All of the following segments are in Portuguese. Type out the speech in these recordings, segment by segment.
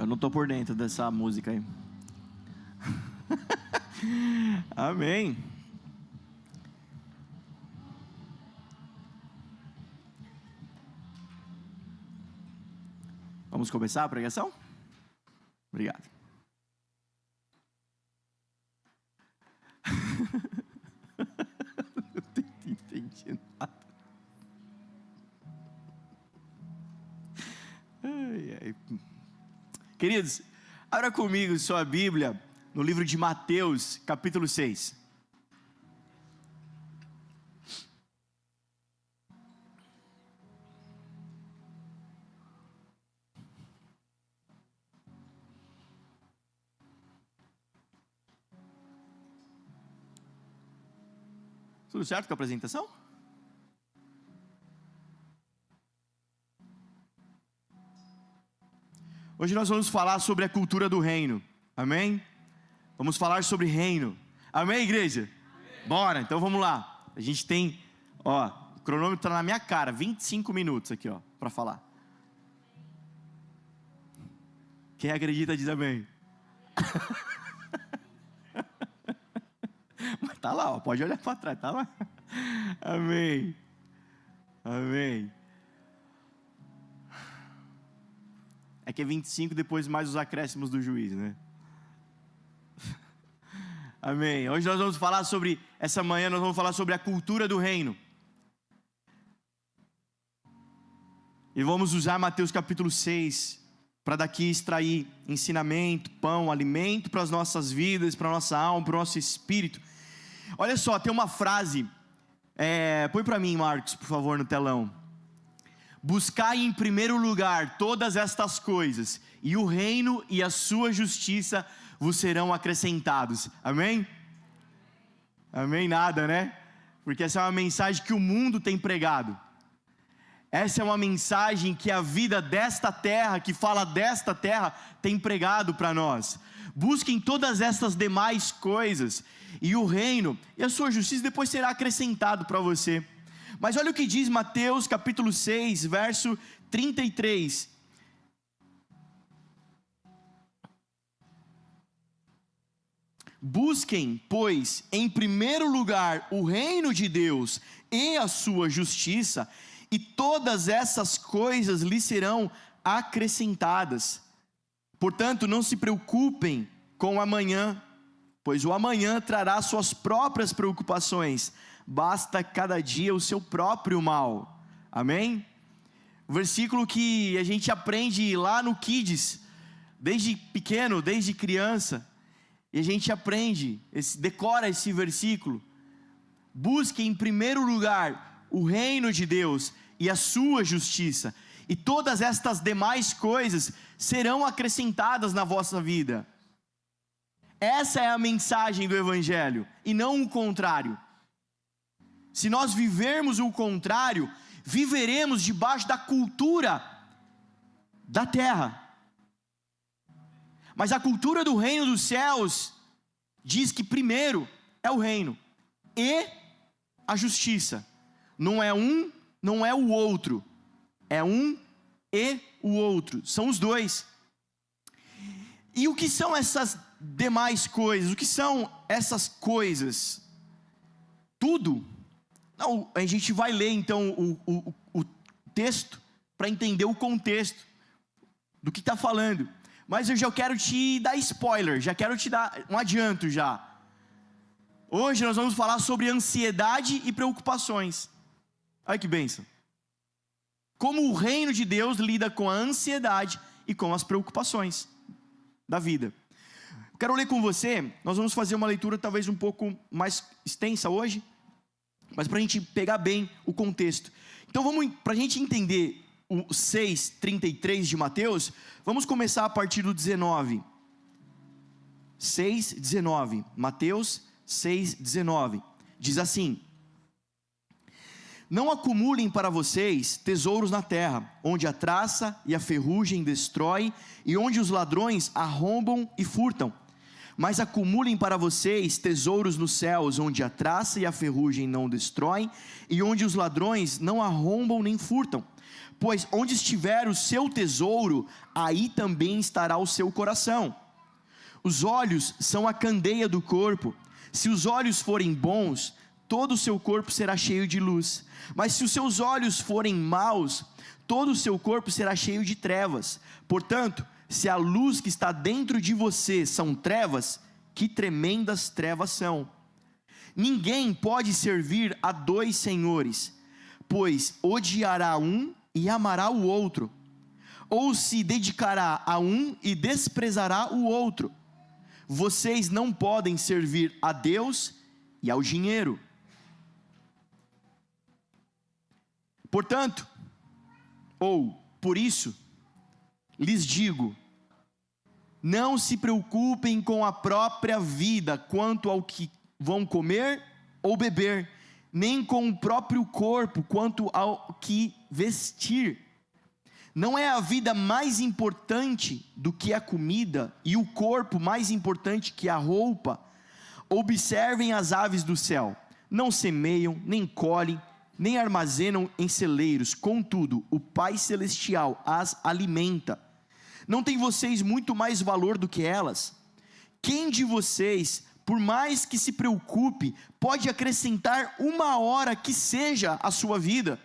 não estou por dentro dessa música aí. Amém. Vamos começar a pregação? Obrigado. Não entendi nada. Ai, ai. Queridos, abra comigo sua Bíblia no livro de Mateus, capítulo 6. Tudo certo com a apresentação? Hoje nós vamos falar sobre a cultura do reino, amém? Vamos falar sobre reino, amém, igreja? Amém. Bora, então vamos lá. A gente tem, o cronômetro está na minha cara, 25 minutos aqui, para falar. Quem acredita diz amém. Mas tá lá, pode olhar para trás, tá lá. Amém. Amém. É que é 25 depois mais os acréscimos do juiz, né? Amém. Hoje nós vamos falar sobre, essa manhã nós vamos falar sobre a cultura do reino. E vamos usar Mateus capítulo 6 para daqui extrair ensinamento, pão, alimento para as nossas vidas, para a nossa alma, para o nosso espírito. Olha só, tem uma frase, põe para mim, Marcos, por favor, no telão. Buscai em primeiro lugar todas estas coisas, e o reino e a sua justiça vos serão acrescentados. Amém? Amém nada, né? Porque essa é uma mensagem que o mundo tem pregado. Essa é uma mensagem que a vida desta terra, que fala desta terra, tem pregado para nós. Busquem todas estas demais coisas, e o reino e a sua justiça depois será acrescentado para você. Mas olha o que diz Mateus capítulo 6, verso 33. Busquem, pois, em primeiro lugar o reino de Deus e a sua justiça, e todas essas coisas lhes serão acrescentadas. Portanto, não se preocupem com o amanhã, pois o amanhã trará suas próprias preocupações. Basta cada dia o seu próprio mal. Amém? O versículo que a gente aprende lá no Kids, desde pequeno, desde criança, e a gente aprende, decora esse versículo. Busque em primeiro lugar o reino de Deus e a sua justiça, e todas estas demais coisas serão acrescentadas na vossa vida. Essa é a mensagem do Evangelho, e não o contrário. Se nós vivermos o contrário, viveremos debaixo da cultura da terra. Mas a cultura do reino dos céus diz que primeiro é o reino e a justiça. Não é um, não é o outro. É um e o outro. São os dois. E o que são essas demais coisas? O que são essas coisas? Tudo. Não, a gente vai ler então o texto para entender o contexto do que está falando. Mas eu já quero te dar spoiler, já quero te dar um adianto já. Hoje nós vamos falar sobre ansiedade e preocupações. Olha que bênção. Como o reino de Deus lida com a ansiedade e com as preocupações da vida. Eu quero ler com você, nós vamos fazer uma leitura talvez um pouco mais extensa hoje, mas para a gente pegar bem o contexto. Então para a gente entender o 6:33 de Mateus, vamos começar a partir do 19. 6:19, Mateus 6:19, diz assim: não acumulem para vocês tesouros na terra, onde a traça e a ferrugem destrói, e onde os ladrões arrombam e furtam. Mas acumulem para vocês tesouros nos céus, onde a traça e a ferrugem não destroem, e onde os ladrões não arrombam nem furtam. pois onde estiver o seu tesouro, aí também estará o seu coração. Os olhos são a candeia do corpo. Se os olhos forem bons, todo o seu corpo será cheio de luz. Mas se os seus olhos forem maus, todo o seu corpo será cheio de trevas. Portanto, se a luz que está dentro de você são trevas, que tremendas trevas são. Ninguém pode servir a dois senhores, pois odiará um e amará o outro, ou se dedicará a um e desprezará o outro. Vocês não podem servir a Deus e ao dinheiro. Portanto, por isso, lhes digo, não se preocupem com a própria vida quanto ao que vão comer ou beber, nem com o próprio corpo quanto ao que vestir. Não é a vida mais importante do que a comida, e o corpo mais importante que a roupa? Observem as aves do céu, não semeiam, nem colhem, nem armazenam em celeiros, contudo, o Pai Celestial as alimenta. Não tem vocês muito mais valor do que elas? Quem de vocês, por mais que se preocupe, pode acrescentar uma hora que seja à sua vida?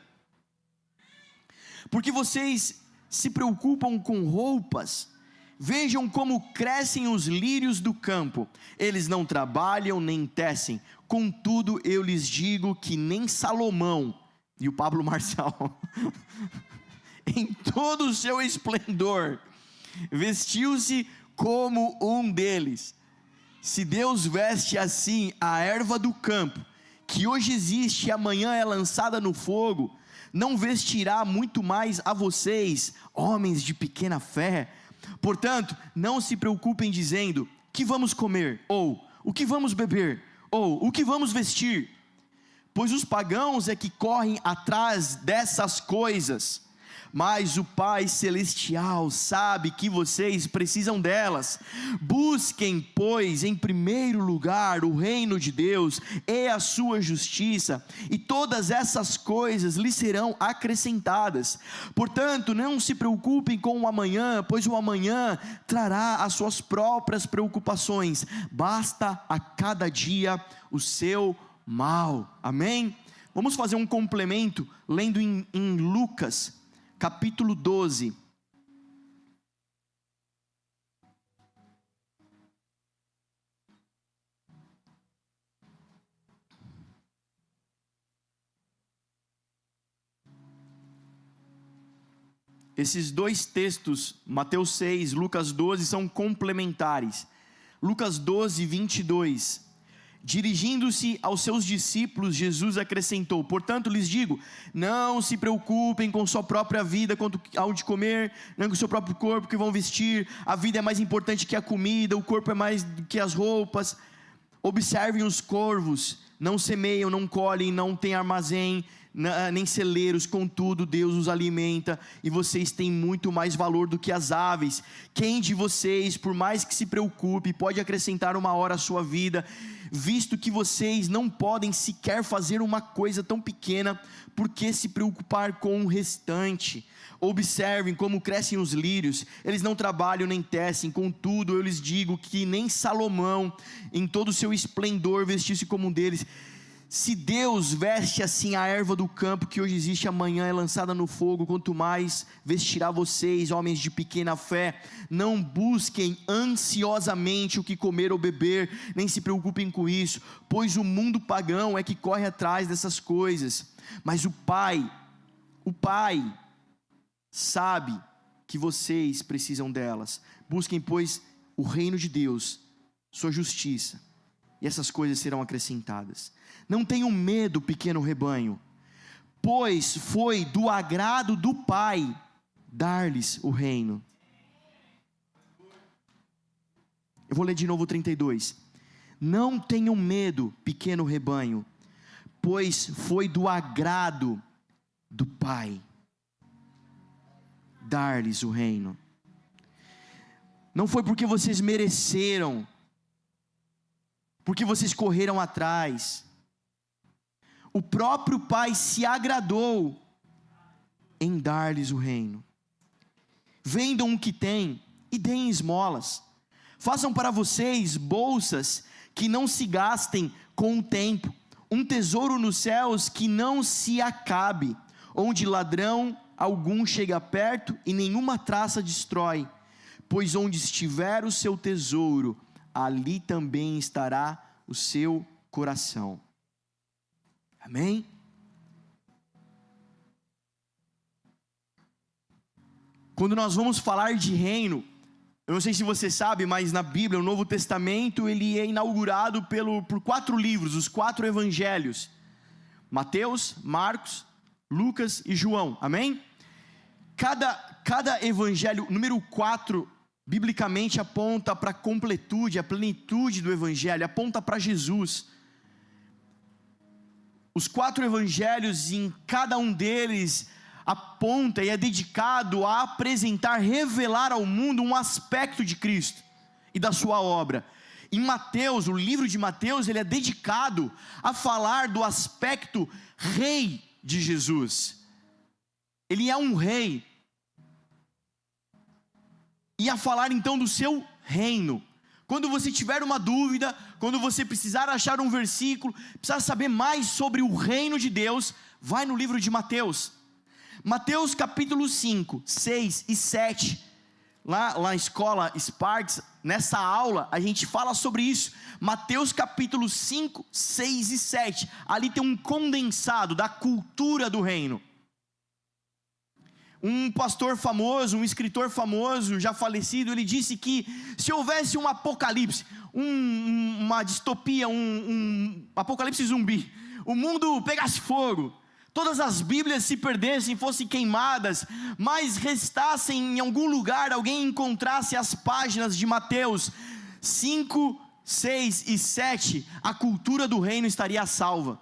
Porque vocês se preocupam com roupas? Vejam como crescem os lírios do campo, eles não trabalham nem tecem, contudo eu lhes digo que nem Salomão, e o Pablo Marçal, em todo o seu esplendor, vestiu-se como um deles. Se Deus veste assim a erva do campo, que hoje existe e amanhã é lançada no fogo, não vestirá muito mais a vocês, homens de pequena fé? Portanto, não se preocupem dizendo, que vamos comer? Ou, o que vamos beber? Ou, o que vamos vestir? Pois os pagãos é que correm atrás dessas coisas, mas o Pai Celestial sabe que vocês precisam delas. Busquem, pois, em primeiro lugar o reino de Deus e a sua justiça, e todas essas coisas lhes serão acrescentadas. Portanto, não se preocupem com o amanhã, pois o amanhã trará as suas próprias preocupações. Basta a cada dia o seu mal. Amém? Vamos fazer um complemento lendo em Lucas capítulo 12. Esses dois textos, Mateus 6, Lucas 12, são complementares. Lucas 12, 22. Dirigindo-se aos seus discípulos, Jesus acrescentou: portanto lhes digo, não se preocupem com sua própria vida, quanto ao de comer, nem com o seu próprio corpo que vão vestir. A vida é mais importante que a comida, o corpo é mais do que as roupas. Observem os corvos, não semeiam, não colhem, não têm armazém, nem celeiros, contudo Deus os alimenta, e vocês têm muito mais valor do que as aves. Quem de vocês, por mais que se preocupe, pode acrescentar uma hora à sua vida? Visto que vocês não podem sequer fazer uma coisa tão pequena, por que se preocupar com o restante? Observem como crescem os lírios, eles não trabalham nem tecem, contudo eu lhes digo que nem Salomão, em todo o seu esplendor, vestiu-se como um deles. Se Deus veste assim a erva do campo, que hoje existe, amanhã é lançada no fogo, quanto mais vestirá vocês, homens de pequena fé. Não busquem ansiosamente o que comer ou beber, nem se preocupem com isso, pois o mundo pagão é que corre atrás dessas coisas. Mas o Pai sabe que vocês precisam delas. Busquem, pois, o reino de Deus, sua justiça, e essas coisas serão acrescentadas. Não tenham medo, pequeno rebanho, pois foi do agrado do Pai dar-lhes o reino. Eu vou ler de novo o 32. Não tenham medo, pequeno rebanho, pois foi do agrado do Pai dar-lhes o reino. Não foi porque vocês mereceram, porque vocês correram atrás. O próprio Pai se agradou em dar-lhes o reino. Vendam o que têm e deem esmolas. Façam para vocês bolsas que não se gastem com o tempo, um tesouro nos céus que não se acabe, onde ladrão algum chega perto e nenhuma traça destrói. Pois onde estiver o seu tesouro, ali também estará o seu coração. Amém? Quando nós vamos falar de reino, eu não sei se você sabe, mas na Bíblia, o Novo Testamento, ele é inaugurado por 4 livros, os 4 evangelhos: Mateus, Marcos, Lucas e João. Amém? Cada evangelho, número 4, biblicamente aponta para a completude, a plenitude do evangelho, aponta para Jesus. Os 4 evangelhos, em cada um deles, aponta e é dedicado a apresentar, revelar ao mundo um aspecto de Cristo e da sua obra. Em Mateus, o livro de Mateus, ele é dedicado a falar do aspecto rei de Jesus. Ele é um rei. E a falar então do seu reino. Quando você tiver uma dúvida, quando você precisar achar um versículo, precisar saber mais sobre o reino de Deus, vai no livro de Mateus. Mateus capítulo 5, 6 e 7, lá na escola Sparks, nessa aula a gente fala sobre isso. Mateus capítulo 5, 6 e 7, ali tem um condensado da cultura do reino. Um pastor famoso, um escritor famoso, já falecido, ele disse que se houvesse um apocalipse, uma distopia, um apocalipse zumbi, o mundo pegasse fogo, todas as Bíblias se perdessem, fossem queimadas, mas restassem em algum lugar, alguém encontrasse as páginas de Mateus 5, 6 e 7, a cultura do reino estaria salva.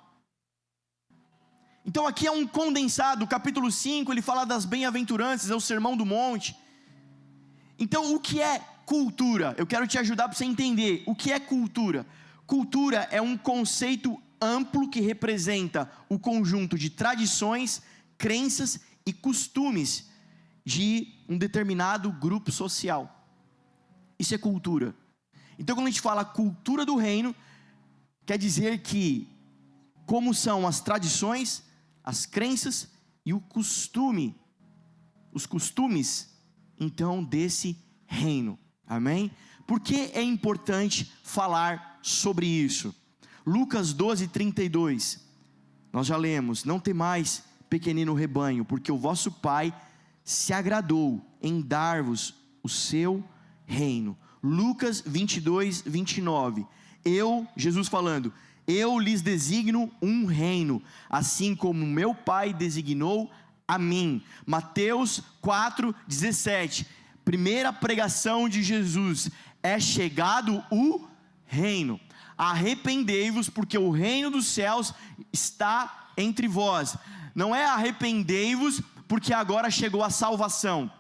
Então aqui é um condensado. Capítulo 5, ele fala das bem-aventuranças, é o sermão do monte. Então o que é cultura? Eu quero te ajudar para você entender o que é cultura. Cultura é um conceito amplo que representa o conjunto de tradições, crenças e costumes de um determinado grupo social. Isso é cultura. Então quando a gente fala cultura do reino, quer dizer que como são as tradições, as crenças e o costume, os costumes então desse reino. Amém? Por que é importante falar sobre isso? Lucas 12, 32, nós já lemos: não temais, pequenino rebanho, porque o vosso Pai se agradou em dar-vos o seu reino. Lucas 22, 29, Jesus falando: eu lhes designo um reino, assim como meu Pai designou a mim. Mateus 4, 17, primeira pregação de Jesus: é chegado o reino. Arrependei-vos, porque o reino dos céus está entre vós. Não é arrependei-vos, porque agora chegou a salvação.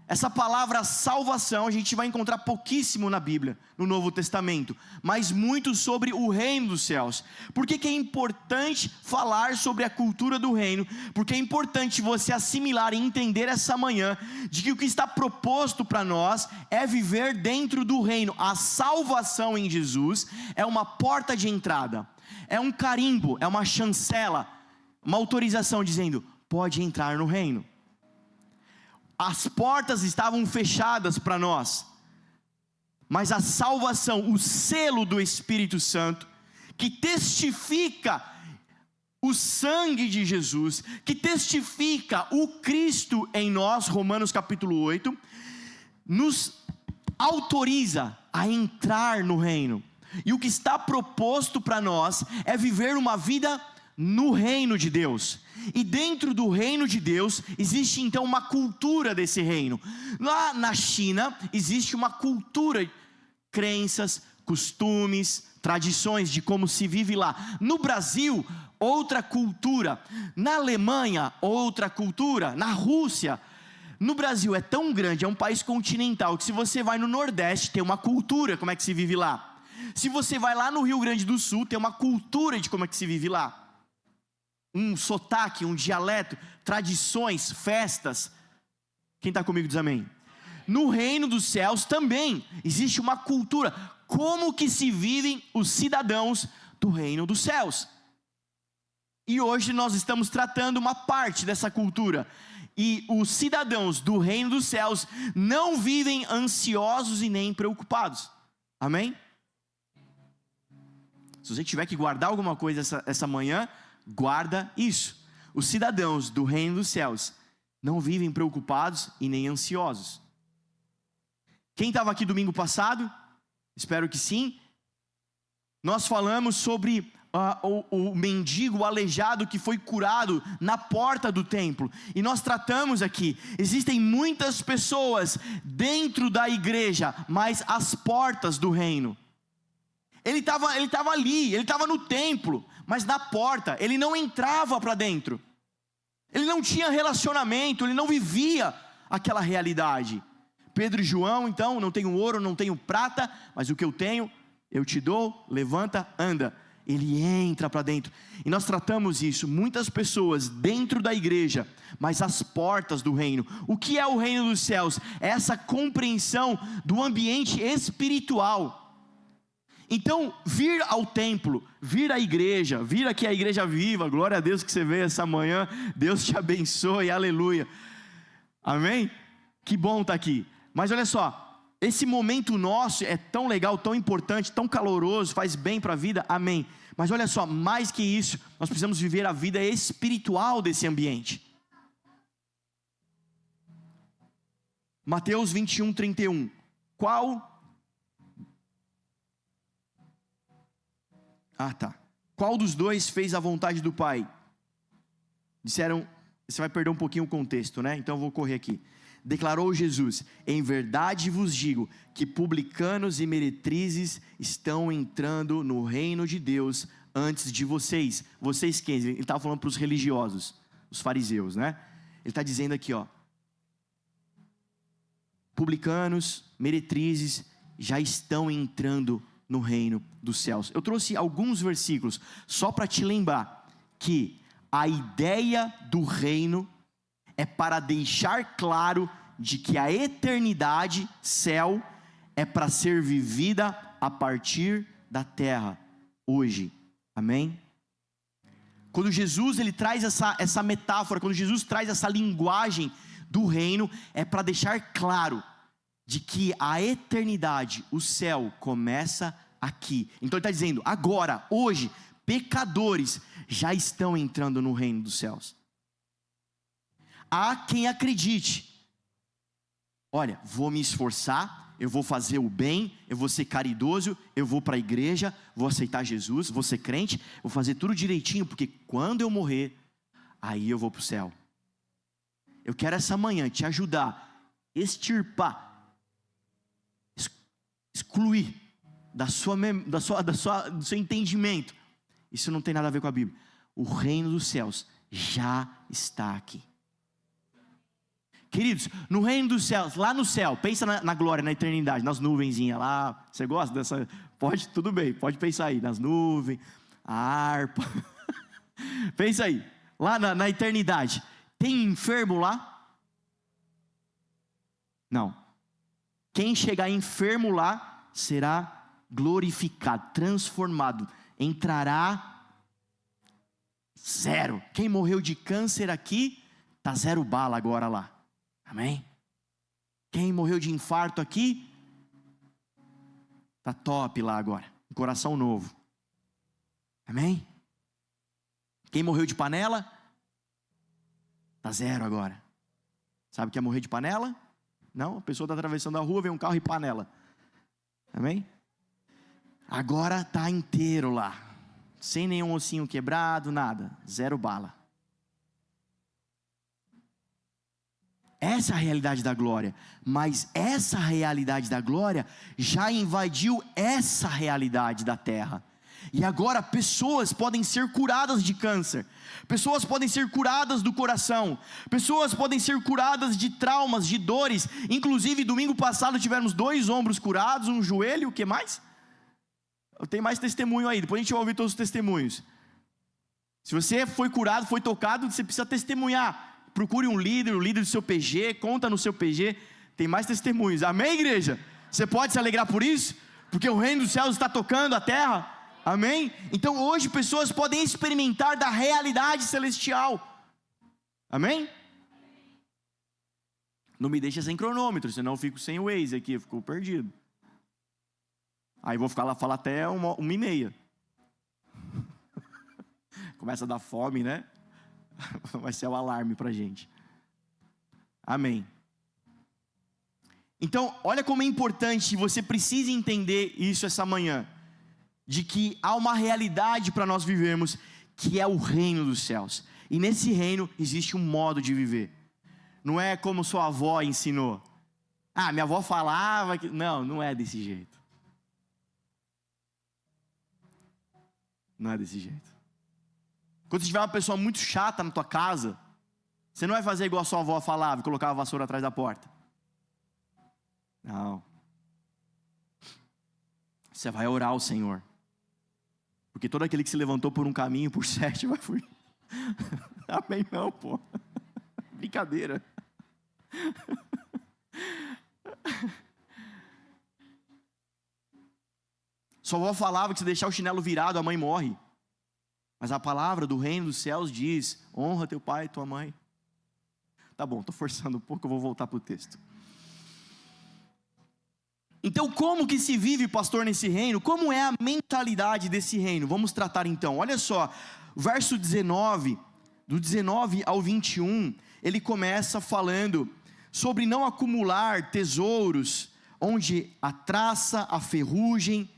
Essa palavra salvação a gente vai encontrar pouquíssimo na Bíblia, no Novo Testamento, mas muito sobre o reino dos céus. Por que é importante falar sobre a cultura do reino? Porque é importante você assimilar e entender essa manhã de que o que está proposto para nós é viver dentro do reino. A salvação em Jesus é uma porta de entrada, é um carimbo, é uma chancela, uma autorização dizendo: pode entrar no reino. As portas estavam fechadas para nós, mas a salvação, o selo do Espírito Santo, que testifica o sangue de Jesus, que testifica o Cristo em nós, Romanos capítulo 8, nos autoriza a entrar no reino. E o que está proposto para nós é viver uma vida no reino de Deus. E dentro do reino de Deus existe então uma cultura desse reino. Lá na China existe uma cultura, crenças, costumes, tradições de como se vive lá. No Brasil, outra cultura. Na Alemanha, outra cultura. Na Rússia. No Brasil é tão grande, é um país continental, que se você vai no Nordeste tem uma cultura como é que se vive lá. Se você vai lá no Rio Grande do Sul, tem uma cultura de como é que se vive lá. um sotaque, um dialeto, tradições, festas. Quem está comigo diz amém. No reino dos céus também existe uma cultura. Como que se vivem os cidadãos do reino dos céus? E hoje nós estamos tratando uma parte dessa cultura. E os cidadãos do reino dos céus não vivem ansiosos e nem preocupados. Amém? Se você tiver que guardar alguma coisa essa manhã, guarda isso. Os cidadãos do reino dos céus não vivem preocupados e nem ansiosos. Quem estava aqui domingo passado? Espero que sim. Nós falamos sobre o mendigo, o aleijado que foi curado na porta do templo. E nós tratamos aqui, existem muitas pessoas dentro da igreja, mas às portas do reino. Ele estava ali, ele estava no templo, mas na porta, ele não entrava para dentro. Ele não tinha relacionamento, ele não vivia aquela realidade. Pedro e João, então, não tenho ouro, não tenho prata, mas o que eu tenho, eu te dou, levanta, anda. Ele entra para dentro. E nós tratamos isso, muitas pessoas dentro da igreja, mas às portas do reino. O que é o reino dos céus? É essa compreensão do ambiente espiritual. Então, vir ao templo, vir à igreja, vir aqui à igreja viva, glória a Deus que você veio essa manhã, Deus te abençoe, aleluia. Amém? Que bom estar aqui. Mas olha só, esse momento nosso é tão legal, tão importante, tão caloroso, faz bem para a vida, amém. Mas olha só, mais que isso, nós precisamos viver a vida espiritual desse ambiente. Mateus 21, 31. Qual dos dois fez a vontade do Pai? Disseram, você vai perder um pouquinho o contexto, né? Então eu vou correr aqui. Declarou Jesus: em verdade vos digo que publicanos e meretrizes estão entrando no reino de Deus antes de vocês. Vocês quem? Ele estava falando para os religiosos, os fariseus, né? Ele está dizendo aqui, ó, publicanos, meretrizes já estão entrando no reino dos céus. Eu trouxe alguns versículos só para te lembrar que a ideia do reino é para deixar claro de que a eternidade, céu, é para ser vivida a partir da terra, hoje, amém? Quando Jesus ele traz essa metáfora, quando Jesus traz essa linguagem do reino, é para deixar claro de que a eternidade, o céu, começa aqui. Então ele está dizendo, agora, hoje, pecadores já estão entrando no reino dos céus. Há quem acredite, olha, vou me esforçar, eu vou fazer o bem, eu vou ser caridoso, eu vou para a igreja, vou aceitar Jesus, vou ser crente, vou fazer tudo direitinho, porque quando eu morrer, aí eu vou para o céu. Eu quero essa manhã te ajudar, extirpar, excluir do seu entendimento. Isso não tem nada a ver com a Bíblia. O reino dos céus já está aqui. Queridos, no reino dos céus, lá no céu, pensa na glória, na eternidade, nas nuvenzinhas lá. Você gosta dessa? Pode, tudo bem, pode pensar aí, nas nuvens, a harpa. Pensa aí, lá na eternidade, tem enfermo lá? Não. Quem chegar enfermo lá será glorificado, transformado, entrará zero. Quem morreu de câncer aqui, está 0 bala agora lá. Amém? Quem morreu de infarto aqui, está top lá agora, um coração novo. Amém? Quem morreu de panela, está 0 agora. Sabe o que é morrer de panela? Não, a pessoa está atravessando a rua, vem um carro e panela. Amém? Agora está inteiro lá, sem nenhum ossinho quebrado, nada, 0 bala. Essa é a realidade da glória, mas essa realidade da glória já invadiu essa realidade da terra. E agora pessoas podem ser curadas de câncer, pessoas podem ser curadas do coração, pessoas podem ser curadas de traumas, de dores. Inclusive domingo passado tivemos 2 ombros curados, um joelho, o que mais? Tem mais testemunho aí, depois a gente vai ouvir todos os testemunhos. Se você foi curado, foi tocado, você precisa testemunhar. Procure um líder, o líder do seu PG, conta no seu PG, tem mais testemunhos. Amém, igreja? Você pode se alegrar por isso? Porque o reino dos céus está tocando a terra. Amém? Então hoje pessoas podem experimentar da realidade celestial. Amém? Não me deixa sem cronômetro, senão eu fico sem o Waze aqui, eu fico perdido. Aí vou ficar lá falar até 1h30. Começa a dar fome, né? Vai ser o alarme pra gente. Amém. Então, olha como é importante, você precisa entender isso essa manhã, de que há uma realidade para nós vivermos, que é o reino dos céus. E nesse reino existe um modo de viver. Não é como sua avó ensinou. Ah, minha avó falava que... Não, não é desse jeito. Não é desse jeito. Quando tiver uma pessoa muito chata na tua casa, você não vai fazer igual a sua avó falava e colocar a vassoura atrás da porta. Não. Você vai orar ao Senhor. Porque todo aquele que se levantou por um caminho, por 7 vai fugir. Amém não, pô. Brincadeira. Sua avó falava que se deixar o chinelo virado, a mãe morre. Mas a palavra do reino dos céus diz: honra teu pai e tua mãe. Tá bom, estou forçando um pouco, eu vou voltar para o texto. Então, como que se vive, pastor, nesse reino? Como é a mentalidade desse reino? Vamos tratar então. Olha só, verso 19, do 19 ao 21, ele começa falando sobre não acumular tesouros, onde a traça, a ferrugem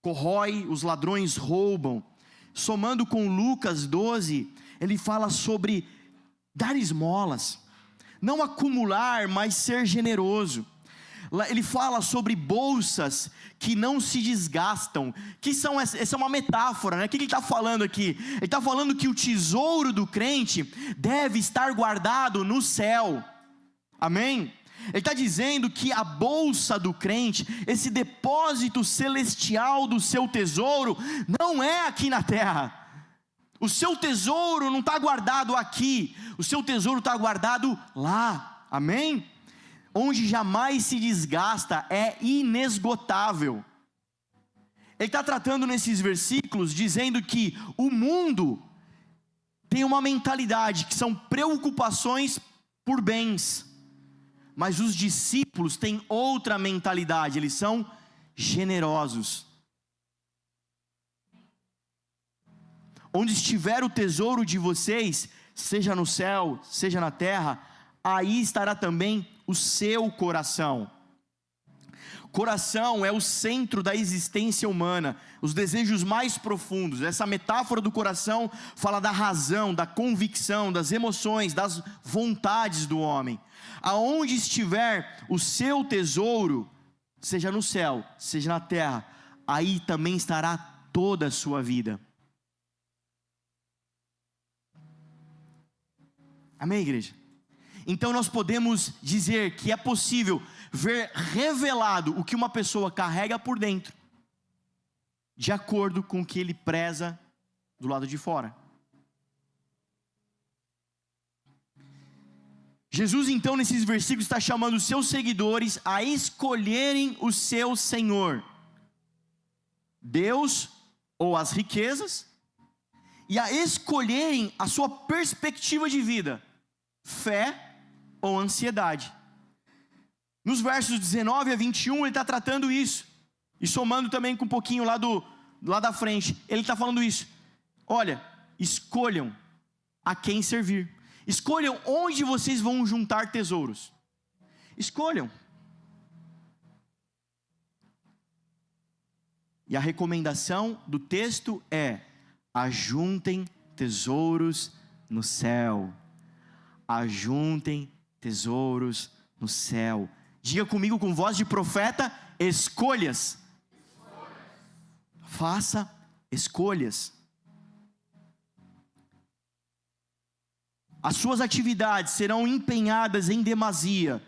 corrói, os ladrões roubam. Somando com Lucas 12, ele fala sobre dar esmolas, não acumular, mas ser generoso. Ele fala sobre bolsas que não se desgastam, essa é uma metáfora, né? O que ele está falando aqui? Ele está falando que o tesouro do crente deve estar guardado no céu, amém? Ele está dizendo que a bolsa do crente, esse depósito celestial do seu tesouro, não é aqui na terra. O seu tesouro não está guardado aqui, o seu tesouro está guardado lá, amém? Onde jamais se desgasta, é inesgotável. Ele está tratando nesses versículos, dizendo que o mundo tem uma mentalidade, que são preocupações por bens, mas os discípulos têm outra mentalidade, eles são generosos. Onde estiver o tesouro de vocês, seja no céu, seja na terra, aí estará também o seu coração. Coração é o centro da existência humana, os desejos mais profundos. Essa metáfora do coração fala da razão, da convicção, das emoções, das vontades do homem. Aonde estiver o seu tesouro, seja no céu, seja na terra, aí também estará toda a sua vida. Amém, igreja? Então nós podemos dizer que é possível ver revelado o que uma pessoa carrega por dentro, de acordo com o que ele preza do lado de fora. Jesus então nesses versículos está chamando os seus seguidores a escolherem o seu Senhor, Deus ou as riquezas, e a escolherem a sua perspectiva de vida, fé ou ansiedade. Nos versos 19 a 21 ele está tratando isso, e somando também com um pouquinho lá da frente, ele está falando isso. Olha, escolham a quem servir, escolham onde vocês vão juntar tesouros, escolham. E a recomendação do texto é: ajuntem tesouros no céu, ajuntem tesouros no céu. Diga comigo com voz de profeta: escolhas. Faça escolhas. As suas atividades serão empenhadas em demasia,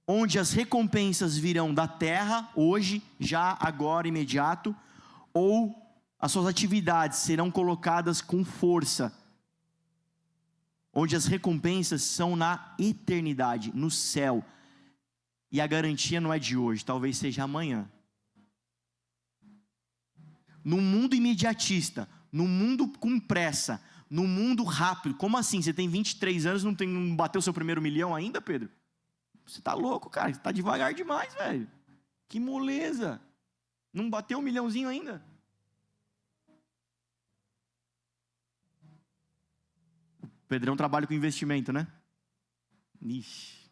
onde as recompensas virão da terra, hoje, já, agora, imediato, ou as suas atividades serão colocadas com força, onde as recompensas são na eternidade, no céu. E a garantia não é de hoje, talvez seja amanhã. No mundo imediatista, no mundo com pressa, no mundo rápido. Como assim? Você tem 23 anos e não bateu seu primeiro milhão ainda, Pedro? Você tá louco, cara. Você tá devagar demais, velho. Que moleza. Não bateu 1 milhãozinho ainda? O Pedrão trabalha com investimento, né? Ixi.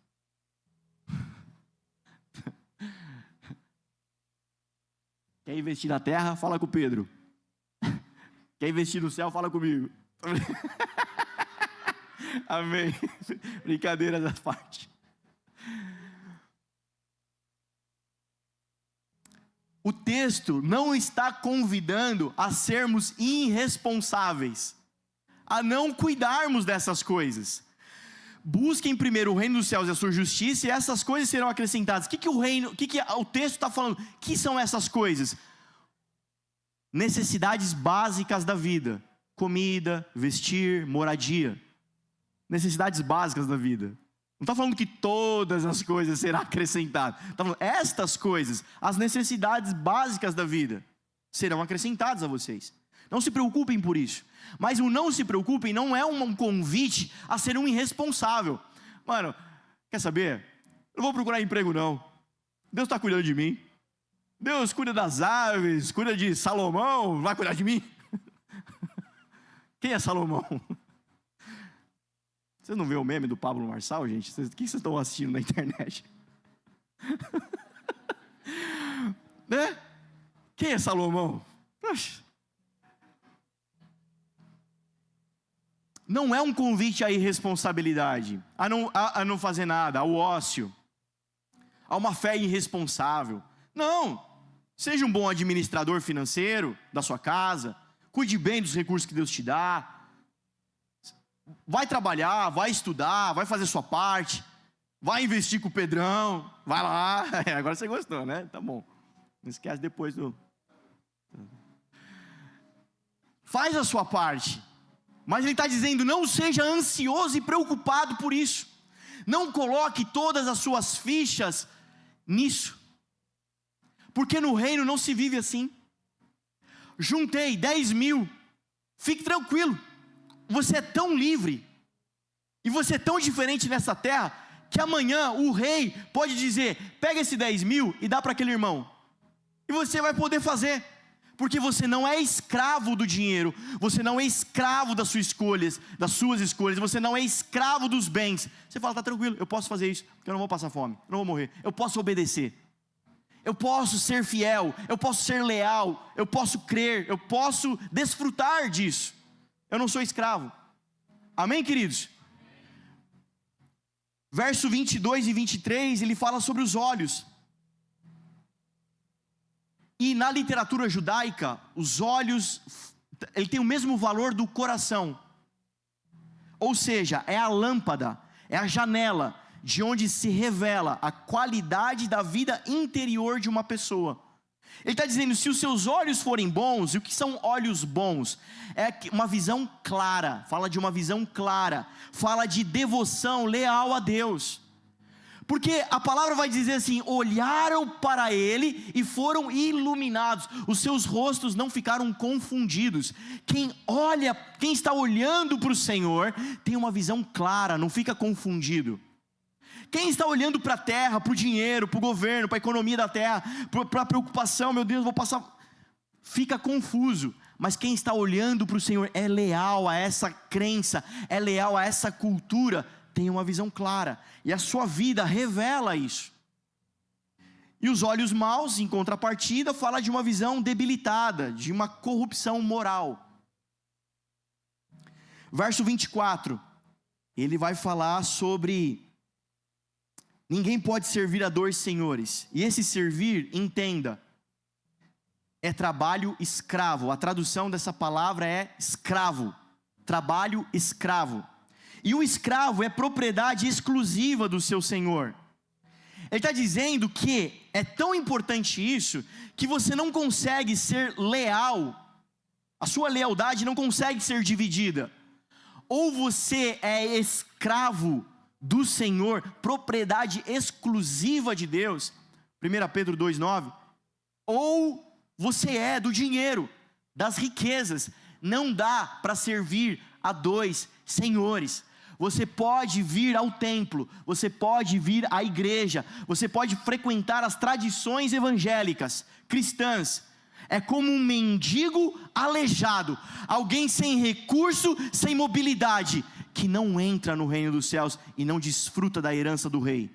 Quer investir na terra? Fala com o Pedro. Quer investir no céu? Fala comigo. Amém. Brincadeiras à parte. O texto não está convidando a sermos irresponsáveis, a não cuidarmos dessas coisas. Busquem primeiro o reino dos céus e a sua justiça, e essas coisas serão acrescentadas. O que o texto está falando? O que são essas coisas? Necessidades básicas da vida: comida, vestir, moradia. Necessidades básicas da vida. Não está falando que todas as coisas serão acrescentadas. Está falando estas coisas, as necessidades básicas da vida, serão acrescentadas a vocês. Não se preocupem por isso. Mas o não se preocupem não é um convite a ser um irresponsável. Mano, quer saber? Eu não vou procurar emprego não. Deus está cuidando de mim. Deus cuida das aves, cuida de Salomão, vai cuidar de mim? Quem é Salomão? Vocês não vê o meme do Pablo Marçal, gente? O que vocês estão assistindo na internet? Né? Quem é Salomão? Poxa. Não é um convite à irresponsabilidade, a não fazer nada, ao ócio, a uma fé irresponsável. Não, seja um bom administrador financeiro da sua casa, cuide bem dos recursos que Deus te dá, vai trabalhar, vai estudar, vai fazer sua parte, vai investir com o Pedrão, vai lá. Agora você gostou, né? Tá bom, não esquece depois do... Faz a sua parte. Mas ele está dizendo, não seja ansioso e preocupado por isso. Não coloque todas as suas fichas nisso. Porque no reino não se vive assim. Juntei 10 mil. Fique tranquilo. Você é tão livre. E você é tão diferente nessa terra, que amanhã o rei pode dizer, pega esse 10 mil e dá para aquele irmão. E você vai poder fazer. Porque você não é escravo do dinheiro, você não é escravo das suas escolhas, você não é escravo dos bens. Você fala, tá tranquilo, eu posso fazer isso, porque eu não vou passar fome, eu não vou morrer, eu posso obedecer, eu posso ser fiel, eu posso ser leal, eu posso crer, eu posso desfrutar disso. Eu não sou escravo. Amém, queridos? Verso 22 e 23, ele fala sobre os olhos. E na literatura judaica, os olhos, ele tem o mesmo valor do coração. Ou seja, é a lâmpada, é a janela, de onde se revela a qualidade da vida interior de uma pessoa. Ele está dizendo, se os seus olhos forem bons, e o que são olhos bons? É uma visão clara, fala de uma visão clara, fala de devoção leal a Deus. Porque a palavra vai dizer assim, olharam para ele e foram iluminados, os seus rostos não ficaram confundidos. Quem está olhando para o Senhor, tem uma visão clara, não fica confundido. Quem está olhando para a terra, para o dinheiro, para o governo, para a economia da terra, para a preocupação, meu Deus, vou passar, fica confuso. Mas quem está olhando para o Senhor, é leal a essa crença, é leal a essa cultura, tem uma visão clara, e a sua vida revela isso. E os olhos maus, em contrapartida, fala de uma visão debilitada, de uma corrupção moral. Verso 24, ele vai falar sobre, ninguém pode servir a 2 senhores, e esse servir, entenda, é trabalho escravo, a tradução dessa palavra é escravo, trabalho escravo. E o escravo é propriedade exclusiva do seu senhor. Ele está dizendo que é tão importante isso, que você não consegue ser leal A sua lealdade não consegue ser dividida. Ou você é escravo do Senhor, propriedade exclusiva de Deus, 1 Pedro 2,9, ou você é do dinheiro, das riquezas. Não dá para servir a dois senhores. Você pode vir ao templo, você pode vir à igreja, você pode frequentar as tradições evangélicas, cristãs. É como um mendigo aleijado, alguém sem recurso, sem mobilidade, que não entra no reino dos céus e não desfruta da herança do rei.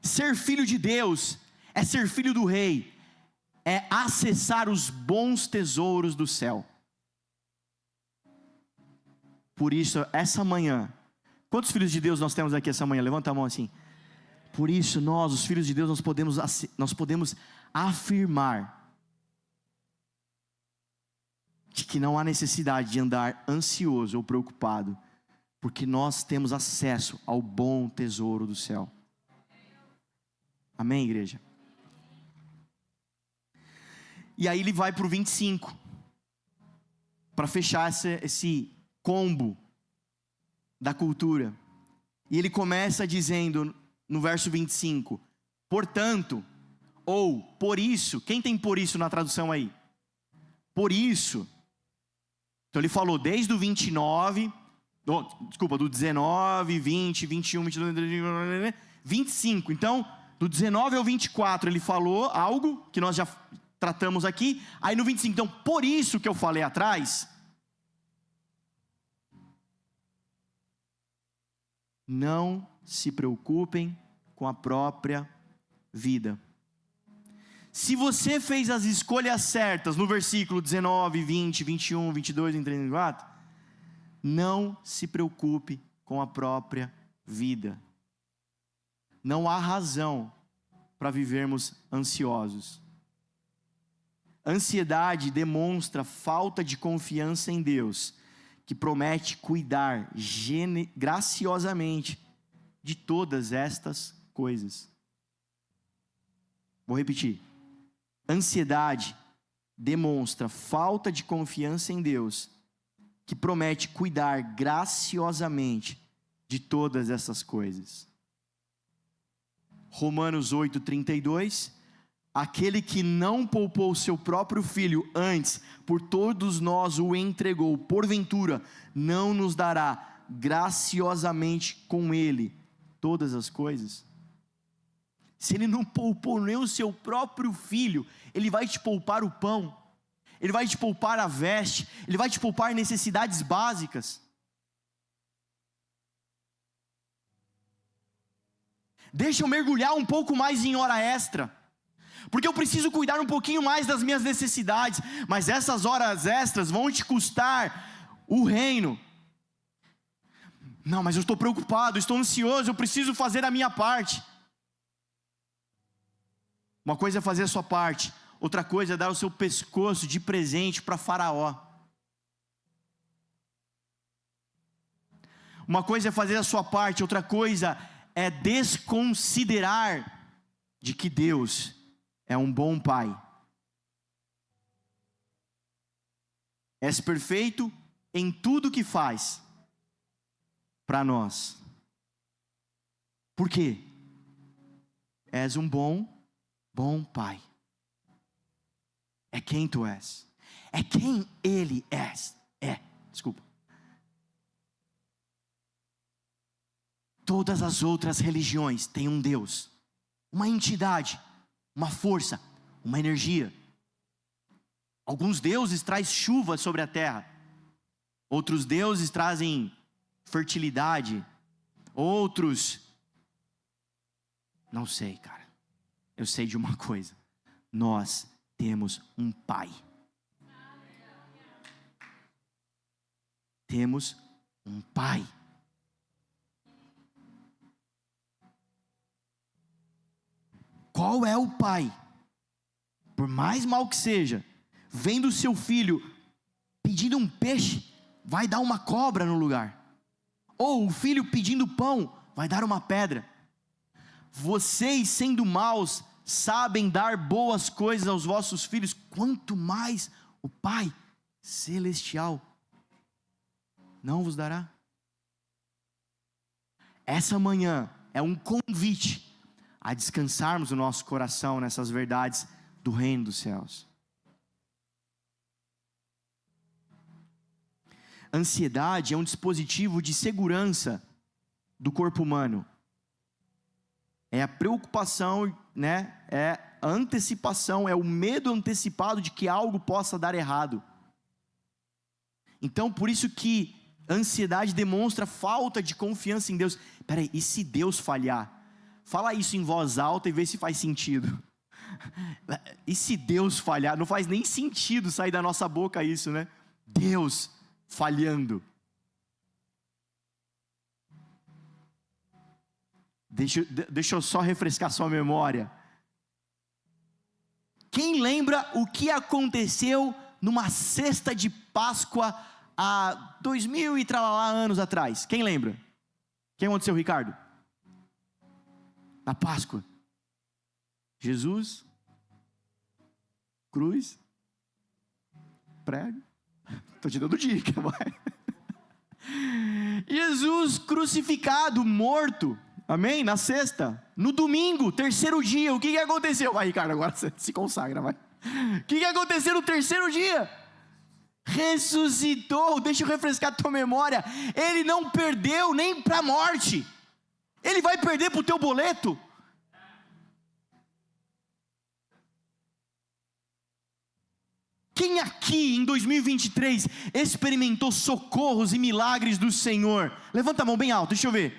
Ser filho de Deus é ser filho do rei, é acessar os bons tesouros do céu. Por isso, essa manhã, quantos filhos de Deus nós temos aqui essa manhã? Levanta a mão assim. Por isso, nós, os filhos de Deus, nós podemos afirmar de que não há necessidade de andar ansioso ou preocupado, porque nós temos acesso ao bom tesouro do céu. Amém, igreja? E aí ele vai para o 25, para fechar esse combo da cultura. E ele começa dizendo no verso 25, portanto, ou por isso. Quem tem por isso na tradução aí? Por isso. Então ele falou desde o 29, do 19, 20, 21, 22, 25. Então, do 19 ao 24 ele falou algo que nós já tratamos aqui. Aí no 25, então, por isso que eu falei atrás, não se preocupem com a própria vida. Se você fez as escolhas certas no versículo 19, 20, 21, 22, 23, 24, não se preocupe com a própria vida. Não há razão para vivermos ansiosos. Ansiedade demonstra falta de confiança em Deus, que promete cuidar graciosamente de todas estas coisas. Vou repetir. Ansiedade demonstra falta de confiança em Deus, que promete cuidar graciosamente de todas essas coisas. Romanos 8:32, aquele que não poupou seu próprio filho, antes por todos nós o entregou, porventura não nos dará graciosamente com ele todas as coisas? Se ele não poupou nem o seu próprio filho, ele vai te poupar o pão, ele vai te poupar a veste, ele vai te poupar necessidades básicas. Deixa eu mergulhar um pouco mais em hora extra, porque eu preciso cuidar um pouquinho mais das minhas necessidades, mas essas horas extras vão te custar o reino. Não, mas eu estou preocupado, estou ansioso, eu preciso fazer a minha parte. Uma coisa é fazer a sua parte, outra coisa é dar o seu pescoço de presente para Faraó. Uma coisa é fazer a sua parte, outra coisa é desconsiderar de que Deus é um bom Pai. És perfeito em tudo que faz para nós. Por quê? És um bom Pai. É quem tu és. É quem Ele é. Desculpa. Todas as outras religiões têm um Deus, uma entidade, uma força, uma energia. Alguns deuses trazem chuva sobre a terra. Outros deuses trazem fertilidade. Outros, não sei, cara. Eu sei de uma coisa: nós temos um Pai. Temos um Pai. Qual é o pai? Por mais mal que seja, vendo o seu filho pedindo um peixe, vai dar uma cobra no lugar. Ou o filho pedindo pão, vai dar uma pedra. Vocês, sendo maus, sabem dar boas coisas aos vossos filhos, quanto mais o Pai Celestial não vos dará. Essa manhã é um convite a descansarmos o nosso coração nessas verdades do reino dos céus. Ansiedade é um dispositivo de segurança do corpo humano. É a preocupação, né? É a antecipação, é o medo antecipado de que algo possa dar errado. Então, por isso que a ansiedade demonstra falta de confiança em Deus. Peraí, e se Deus falhar? Fala isso em voz alta e vê se faz sentido. E se Deus falhar? Não faz nem sentido sair da nossa boca isso, né? Deus falhando. Deixa eu só refrescar sua memória. Quem lembra o que aconteceu numa cesta de Páscoa há 2000 e tralalá anos atrás? Quem lembra? O que aconteceu, Ricardo? Na Páscoa, Jesus, cruz, prego, estou te dando dica, vai. Jesus crucificado, morto, amém? Na sexta, no domingo, terceiro dia, o que aconteceu? Vai, Ricardo, agora você se consagra, vai. O que aconteceu no terceiro dia? Ressuscitou. Deixa eu refrescar a tua memória. Ele não perdeu nem para a morte. Ele vai perder para o teu boleto? Quem aqui em 2023 experimentou socorros e milagres do Senhor? Levanta a mão bem alto, deixa eu ver.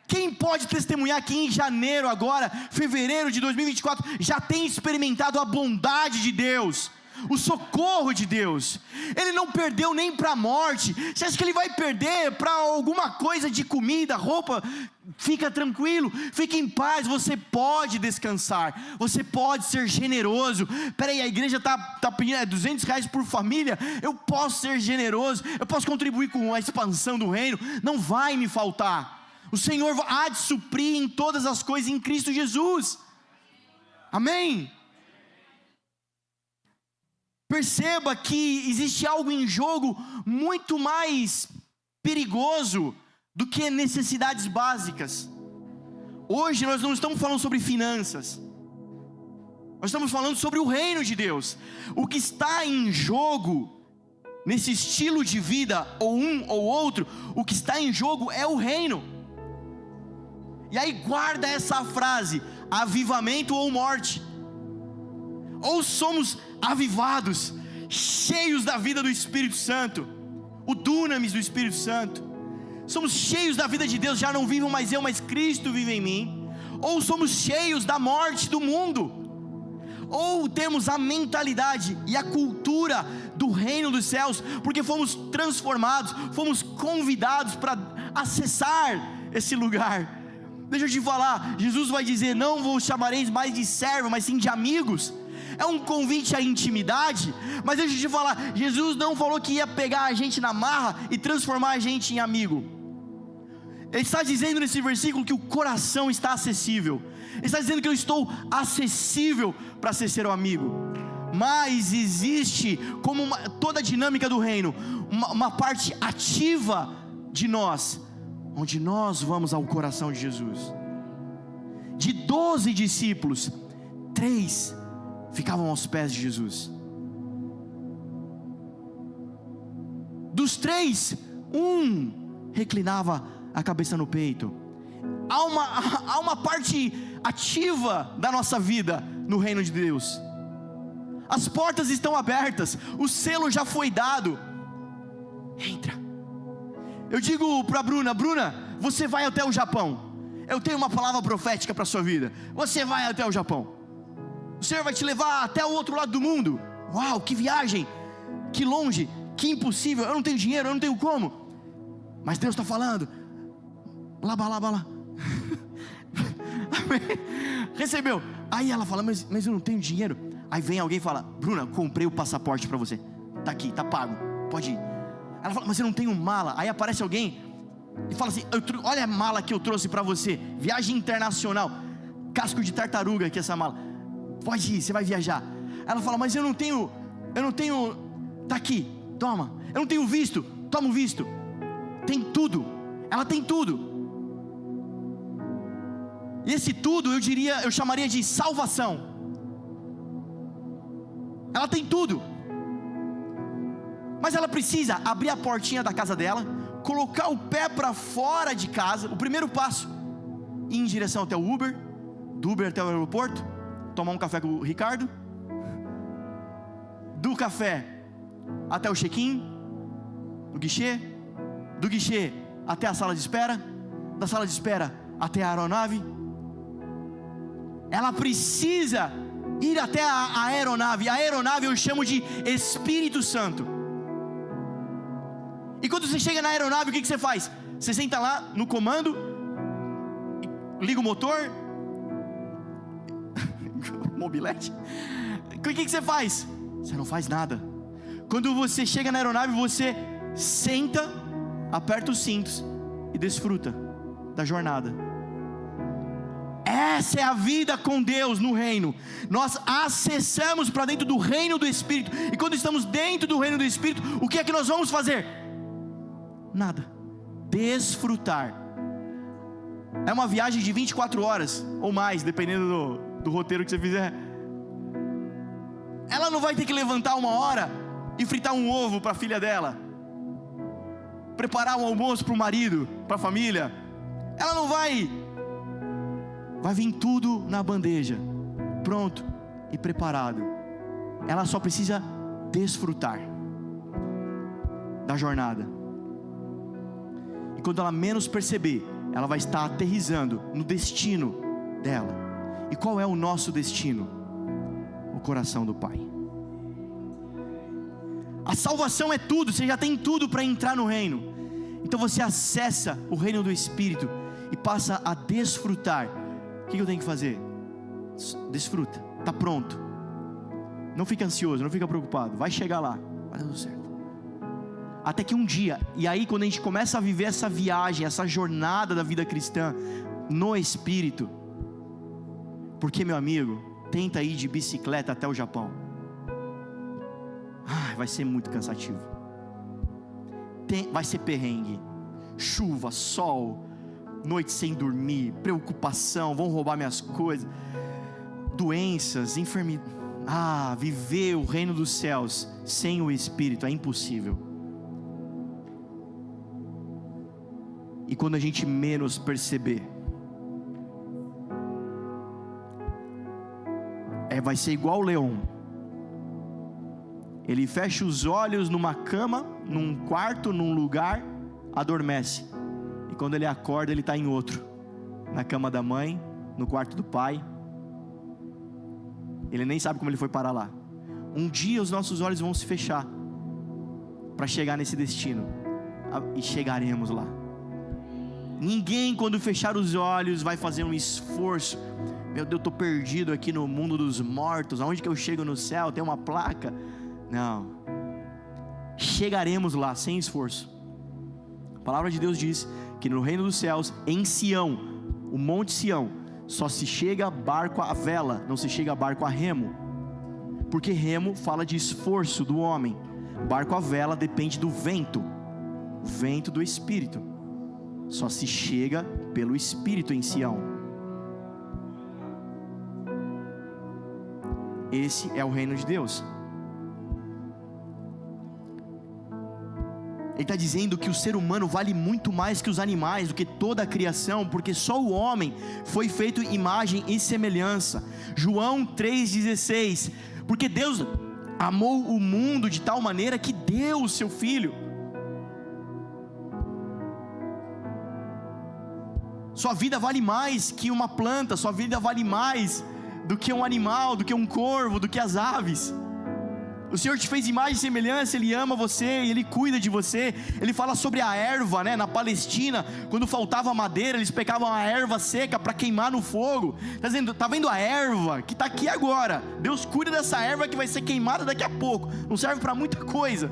Quem pode testemunhar que em janeiro agora, fevereiro de 2024, já tem experimentado a bondade de Deus, o socorro de Deus? Ele não perdeu nem para a morte. Você acha que ele vai perder para alguma coisa de comida, roupa? Fica tranquilo, fique em paz, você pode descansar, você pode ser generoso. Peraí, a igreja está pedindo R$200 por família, eu posso ser generoso, eu posso contribuir com a expansão do reino, não vai me faltar. O Senhor há de suprir em todas as coisas em Cristo Jesus, amém? Perceba que existe algo em jogo muito mais perigoso do que necessidades básicas. Hoje nós não estamos falando sobre finanças, nós estamos falando sobre o reino de Deus. O que está em jogo nesse estilo de vida, ou um ou outro, o que está em jogo é o reino. E aí guarda essa frase: avivamento ou morte. Ou somos avivados, cheios da vida do Espírito Santo, o dunamis do Espírito Santo, somos cheios da vida de Deus, já não vivo mais eu, mas Cristo vive em mim. Ou somos cheios da morte do mundo, ou temos a mentalidade e a cultura do reino dos céus, porque fomos transformados, fomos convidados para acessar esse lugar. Deixa eu te falar, Jesus vai dizer: não vos chamareis mais de servo, mas sim de amigos. É um convite à intimidade, mas deixa eu te falar, Jesus não falou que ia pegar a gente na marra e transformar a gente em amigo. Ele está dizendo nesse versículo que o coração está acessível. Ele está dizendo que eu estou acessível para ser seu amigo. Mas existe, como toda a dinâmica do reino, uma parte ativa de nós, onde nós vamos ao coração de Jesus. De 12 discípulos, 3 ficavam aos pés de Jesus. Dos 3, 1 reclinava a cabeça no peito. Há uma parte ativa da nossa vida no reino de Deus. As portas estão abertas, o selo já foi dado. Entra. Eu digo para Bruna: você vai até o Japão. Eu tenho uma palavra profética para a sua vida. Você vai até o Japão. O Senhor vai te levar até o outro lado do mundo. Uau, que viagem, que longe, que impossível. Eu não tenho dinheiro, eu não tenho como. Mas Deus está falando. Lá. Recebeu. Aí ela fala: mas eu não tenho dinheiro. Aí vem alguém e fala: Bruna, comprei o passaporte para você. Está aqui, está pago, pode ir. Ela fala: mas eu não tenho mala. Aí aparece alguém e fala assim: olha a mala que eu trouxe para você. Viagem internacional. Casco de tartaruga aqui essa mala. pode ir, você vai viajar. Ela fala, mas eu não tenho, tá aqui, toma. Eu não tenho visto, toma o visto. Tem tudo, ela tem tudo. E esse tudo, eu chamaria de salvação. Ela tem tudo, mas ela precisa abrir a portinha da casa dela, colocar o pé para fora de casa, o primeiro passo, ir em direção até o Uber, do Uber até o aeroporto, tomar um café com o Ricardo, do café até o check-in, no guichê, do guichê até a sala de espera, da sala de espera até a aeronave. Ela precisa ir até a aeronave. A aeronave eu chamo de Espírito Santo. E quando você chega na aeronave, o que você faz? Você senta lá no comando, liga o motor, mobilete. O que você faz? Você não faz nada. Quando você chega na aeronave, você senta, aperta os cintos e desfruta da jornada. Essa é a vida com Deus no reino. Nós acessamos para dentro do reino do Espírito. E quando estamos dentro do reino do Espírito, o que é que nós vamos fazer? Nada. Desfrutar. É uma viagem de 24 horas ou mais, dependendo do roteiro que você fizer. Ela não vai ter que levantar 1 hora e fritar um ovo para a filha dela, preparar um almoço para o marido, para a família. Ela não vai vir tudo na bandeja, pronto e preparado. Ela só precisa desfrutar da jornada. E quando ela menos perceber, ela vai estar aterrissando no destino dela. E qual é o nosso destino? O coração do Pai. A salvação é tudo, você já tem tudo para entrar no reino. Então você acessa o reino do Espírito e passa a desfrutar. O que eu tenho que fazer? Desfruta, está pronto. Não fica ansioso, não fica preocupado, vai chegar lá, vai dar tudo certo. Até que um dia, e aí quando a gente começa a viver essa viagem, essa jornada da vida cristã no Espírito, porque meu amigo, tenta ir de bicicleta até o Japão, vai ser muito cansativo, vai ser perrengue, chuva, sol, noite sem dormir, preocupação, vão roubar minhas coisas, doenças, enfermidades. Viver o reino dos céus sem o Espírito é impossível. E quando a gente menos perceber, vai ser igual o leão. Ele fecha os olhos numa cama, num quarto, num lugar, adormece. E quando ele acorda, ele está em outro, na cama da mãe, no quarto do pai. Ele nem sabe como ele foi parar lá. Um dia os nossos olhos vão se fechar para chegar nesse destino, e chegaremos lá. Ninguém, quando fechar os olhos, vai fazer um esforço. Meu Deus, eu estou perdido aqui no mundo dos mortos. Aonde que eu chego no céu? Tem uma placa? Não. Chegaremos lá sem esforço. A palavra de Deus diz que no reino dos céus, em Sião, o monte Sião, só se chega barco à vela, não se chega barco a remo. Porque remo fala de esforço do homem. Barco à vela depende do vento, o vento do Espírito. Só se chega pelo Espírito em Sião. Esse é o reino de Deus. Ele está dizendo que o ser humano vale muito mais que os animais, do que toda a criação, porque só o homem foi feito imagem e semelhança. João 3,16. Porque Deus amou o mundo de tal maneira que deu o seu Filho. Sua vida vale mais que uma planta, sua vida vale mais do que um animal, do que um corvo, do que as aves. O Senhor te fez imagem e semelhança, Ele ama você, Ele cuida de você. Ele fala sobre a erva, né? Na Palestina, quando faltava madeira, eles pegavam a erva seca para queimar no fogo. Está dizendo, tá vendo a erva que está aqui agora? Deus cuida dessa erva que vai ser queimada daqui a pouco. Não serve para muita coisa,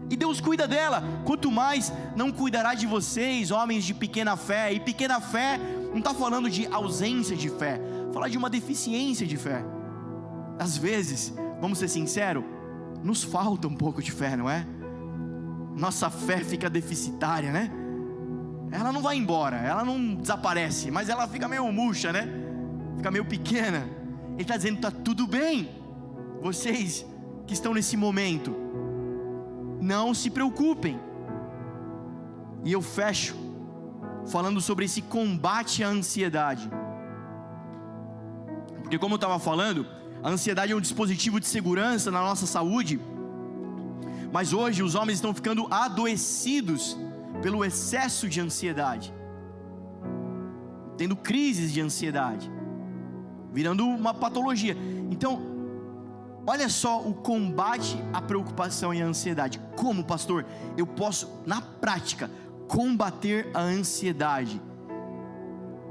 e Deus cuida dela. Quanto mais não cuidará de vocês, homens de pequena fé. E pequena fé não está falando de ausência de fé, fala de uma deficiência de fé. Às vezes, vamos ser sinceros, nos falta um pouco de fé, não é? Nossa fé fica deficitária, né? Ela não vai embora, ela não desaparece, mas ela fica meio murcha, né? Fica meio pequena. Ele está dizendo: está tudo bem, vocês que estão nesse momento, não se preocupem. E eu fecho falando sobre esse combate à ansiedade, porque como eu estava falando, a ansiedade é um dispositivo de segurança na nossa saúde, mas hoje os homens estão ficando adoecidos pelo excesso de ansiedade, tendo crises de ansiedade, virando uma patologia. Então, olha só o combate à preocupação e à ansiedade. Como, pastor, eu posso, na prática, combater a ansiedade?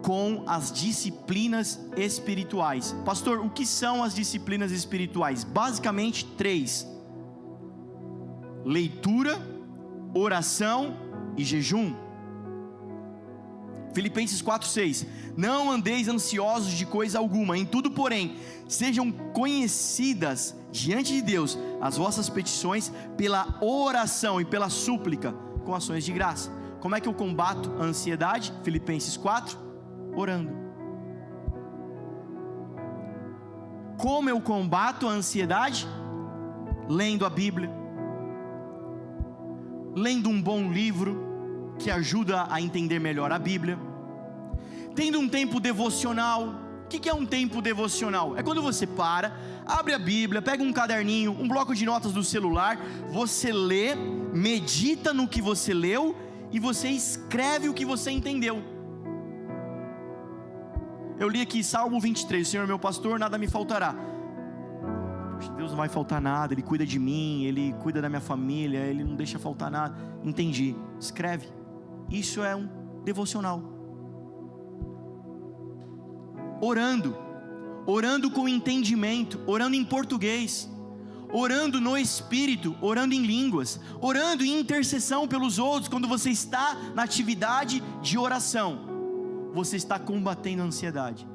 Com as disciplinas espirituais. Pastor, o que são as disciplinas espirituais? Basicamente 3: leitura, oração e jejum. Filipenses 4:6: não andeis ansiosos de coisa alguma, em tudo porém sejam conhecidas diante de Deus as vossas petições pela oração e pela súplica com ações de graça. Como é que eu combato a ansiedade? Filipenses 4: orando. Como eu combato a ansiedade? Lendo a Bíblia, lendo um bom livro que ajuda a entender melhor a Bíblia, tendo um tempo devocional. O que é um tempo devocional? É quando você para, abre a Bíblia, pega um caderninho, um bloco de notas do celular, você lê, medita no que você leu e você escreve o que você entendeu. Eu li aqui Salmo 23: o Senhor é meu pastor, nada me faltará. Deus não vai faltar nada, Ele cuida de mim, Ele cuida da minha família, Ele não deixa faltar nada. Entendi, escreve. Isso é um devocional. Orando com entendimento, orando em português, orando no Espírito, orando em línguas, orando em intercessão pelos outros. Quando você está na atividade de oração, você está combatendo a ansiedade.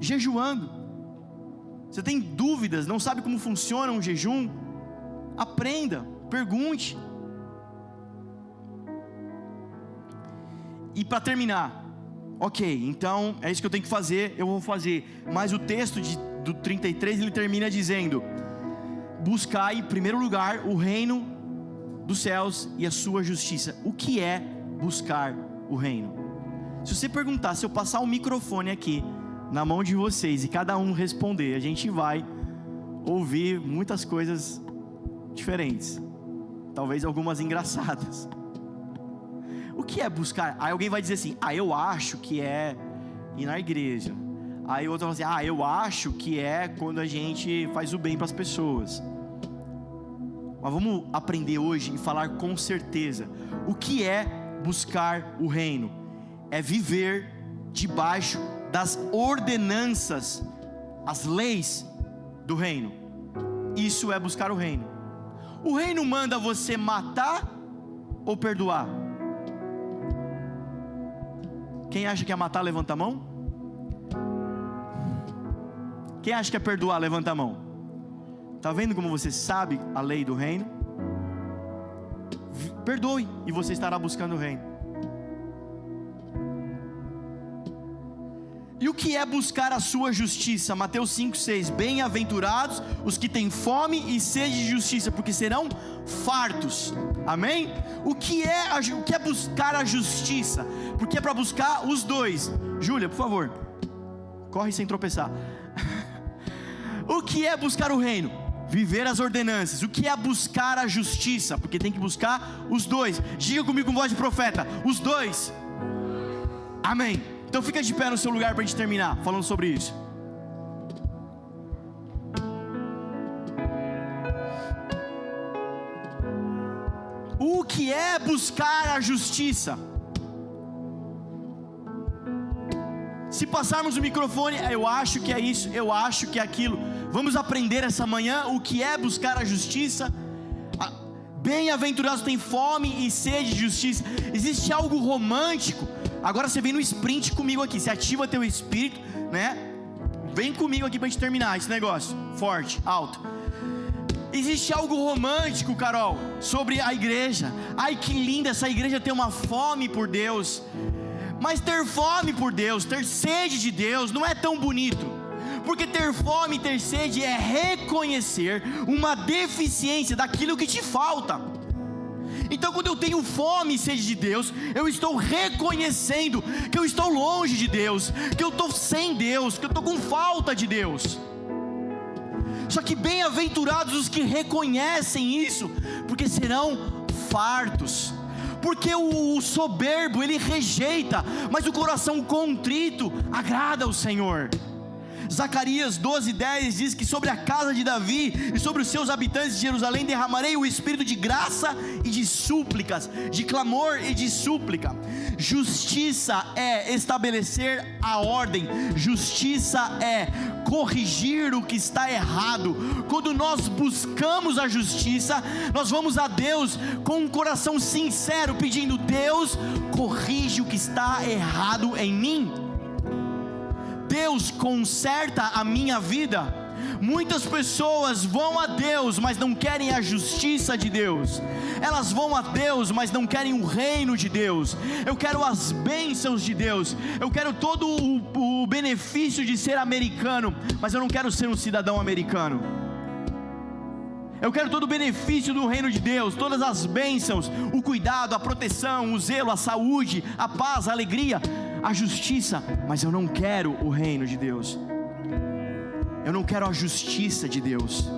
Jejuando. Você tem dúvidas, não sabe como funciona um jejum? Aprenda, pergunte. E para terminar, ok, então é isso que eu tenho que fazer, eu vou fazer. Mas o texto do 33, ele termina dizendo: buscai em primeiro lugar o reino dos céus e a sua justiça. O que é buscar o reino? Se você perguntar, se eu passar o microfone aqui na mão de vocês e cada um responder, a gente vai ouvir muitas coisas diferentes, talvez algumas engraçadas. O que é buscar? Aí alguém vai dizer assim: eu acho que é ir na igreja. Aí outro vai dizer: eu acho que é quando a gente faz o bem para as pessoas. Mas vamos aprender hoje e falar com certeza. O que é buscar o reino? É viver debaixo das ordenanças, as leis do reino. Isso é buscar o reino. O reino manda você matar ou perdoar? Quem acha que é matar, levanta a mão. Quem acha que é perdoar, levanta a mão. Está vendo como você sabe a lei do reino? Perdoe e você estará buscando o reino. E o que é buscar a sua justiça? Mateus 5:6: bem-aventurados os que têm fome e sede de justiça, porque serão fartos. Amém? O que é buscar a justiça? Porque é para buscar os dois. Júlia, por favor, corre sem tropeçar. O que é buscar o reino? Viver as ordenanças. O que é buscar a justiça? Porque tem que buscar os dois. Diga comigo com voz de profeta: os dois. Amém. Então fica de pé no seu lugar para a gente terminar falando sobre isso. O que é buscar a justiça? Se passarmos o microfone, eu acho que é isso, eu acho que é aquilo. Vamos aprender essa manhã o que é buscar a justiça. Bem-aventurados têm fome e sede de justiça. Existe algo romântico. Agora você vem no sprint comigo aqui. Você ativa teu espírito, né? vem comigo aqui para a gente terminar esse negócio, forte, alto. Existe algo romântico, Carol, sobre a igreja. Ai, que linda essa igreja, ter uma fome por Deus. Mas ter fome por Deus, ter sede de Deus, não é tão bonito. Porque ter fome e ter sede é reconhecer uma deficiência daquilo que te falta. Então, quando eu tenho fome e sede de Deus, eu estou reconhecendo que eu estou longe de Deus, que eu estou sem Deus, que eu estou com falta de Deus. Só que bem-aventurados os que reconhecem isso, porque serão fartos. Porque o soberbo ele rejeita, mas o coração contrito agrada ao Senhor. Zacarias 12:10 diz que sobre a casa de Davi e sobre os seus habitantes de Jerusalém derramarei o espírito de graça e de súplicas, de clamor e de súplica. Justiça é estabelecer a ordem, justiça é corrigir o que está errado. Quando nós buscamos a justiça, nós vamos a Deus com um coração sincero, pedindo: Deus, corrige o que está errado em mim. Deus, conserta a minha vida. Muitas pessoas vão a Deus, mas não querem a justiça de Deus. Elas vão a Deus, mas não querem o reino de Deus. Eu quero as bênçãos de Deus. Eu quero todo o benefício de ser americano, mas eu não quero ser um cidadão americano. Eu quero todo o benefício do reino de Deus, todas as bênçãos, o cuidado, a proteção, o zelo, a saúde, a paz, a alegria, a justiça, mas eu não quero o reino de Deus. Eu não quero a justiça de Deus.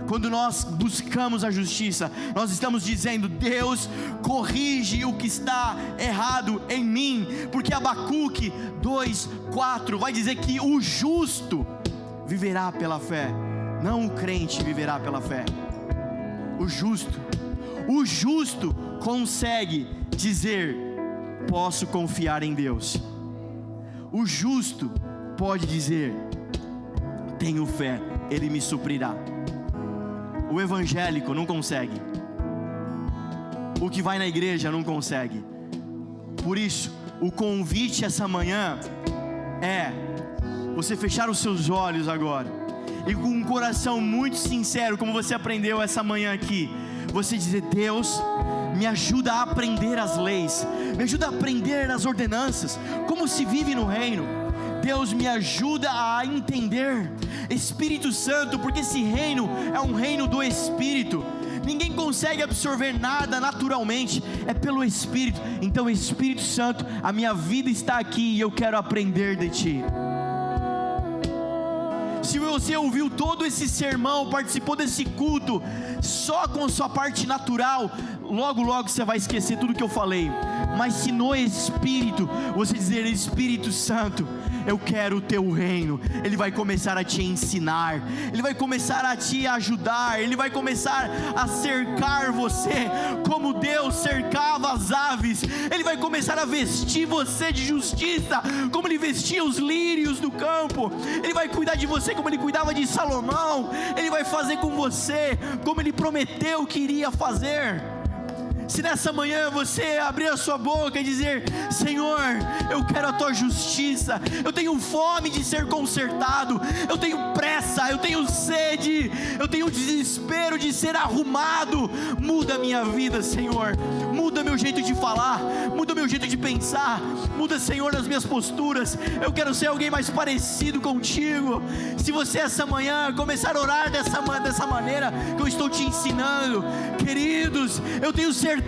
Quando nós buscamos a justiça, nós estamos dizendo: Deus, corrige o que está errado em mim. Porque Abacuque 2:4 vai dizer que o justo viverá pela fé, não o crente viverá pela fé. O justo consegue dizer: posso confiar em Deus. O justo pode dizer: tenho fé, Ele me suprirá. O evangélico não consegue. O que vai na igreja não consegue. Por isso, o convite essa manhã é você fechar os seus olhos agora e com um coração muito sincero, como você aprendeu essa manhã aqui, você dizer: Deus, me ajuda a aprender as leis, me ajuda a aprender as ordenanças, como se vive no reino. Deus, me ajuda a entender. Espírito Santo, porque esse reino é um reino do Espírito. Ninguém consegue absorver nada naturalmente, é pelo Espírito. Então, Espírito Santo, a minha vida está aqui e eu quero aprender de Ti. Se você ouviu todo esse sermão, participou desse culto só com a sua parte natural, logo você vai esquecer tudo que eu falei. Mas se no Espírito você dizer: Espírito Santo, eu quero o Teu reino, Ele vai começar a te ensinar, Ele vai começar a te ajudar, Ele vai começar a cercar você como Deus cercava as aves. Ele vai começar a vestir você de justiça, como Ele vestia os lírios do campo. Ele vai cuidar de você como Ele cuidava de Salomão. Ele vai fazer com você como Ele prometeu que iria fazer. Se nessa manhã você abrir a sua boca e dizer: Senhor, eu quero a Tua justiça, eu tenho fome de ser consertado, eu tenho pressa, eu tenho sede, eu tenho desespero de ser arrumado, muda a minha vida, Senhor, muda meu jeito de falar, muda meu jeito de pensar, muda, Senhor, as minhas posturas. Eu quero ser alguém mais parecido contigo. Se você essa manhã começar a orar dessa maneira que eu estou te ensinando, queridos, eu tenho certeza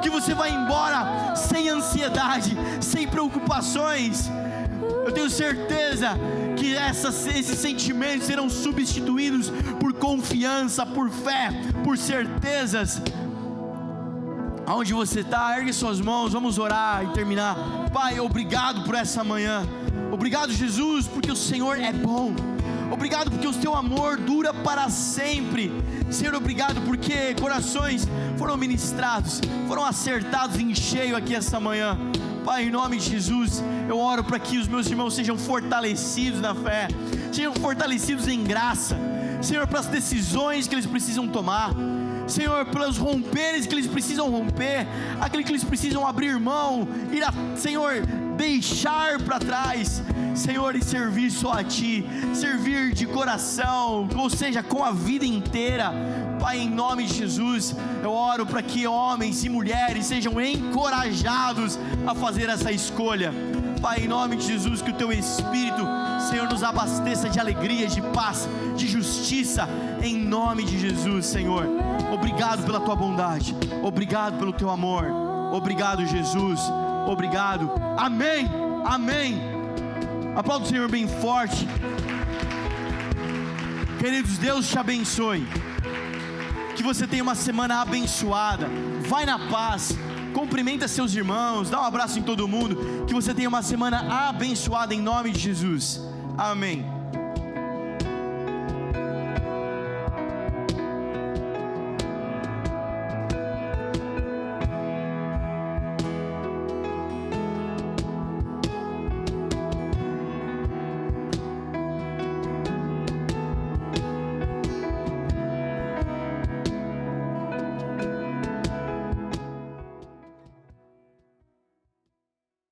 que você vai embora sem ansiedade, sem preocupações. Eu tenho certeza que esses sentimentos serão substituídos por confiança, por fé, por certezas. Aonde você está, ergue suas mãos, vamos orar e terminar. Pai, obrigado por essa manhã. Obrigado, Jesus, porque o Senhor é bom. Obrigado porque o Teu amor dura para sempre. Senhor, obrigado porque corações foram ministrados, foram acertados em cheio aqui essa manhã. Pai, em nome de Jesus, eu oro para que os meus irmãos sejam fortalecidos na fé, sejam fortalecidos em graça, Senhor, para as decisões que eles precisam tomar, Senhor, pelos romperes que eles precisam romper, aquele que eles precisam abrir mão, Senhor, deixar para trás. Senhor, e servir só a Ti, servir de coração, ou seja, com a vida inteira. Pai, em nome de Jesus, eu oro para que homens e mulheres sejam encorajados a fazer essa escolha. Pai, em nome de Jesus, que o Teu Espírito, Senhor, nos abasteça de alegria, de paz, de justiça, em nome de Jesus, Senhor. Obrigado pela Tua bondade, obrigado pelo Teu amor, obrigado, Jesus, obrigado, amém, amém. Aplauda o Senhor bem forte. Queridos, Deus te abençoe, que você tenha uma semana abençoada, vai na paz, cumprimenta seus irmãos, dá um abraço em todo mundo, que você tenha uma semana abençoada em nome de Jesus, amém.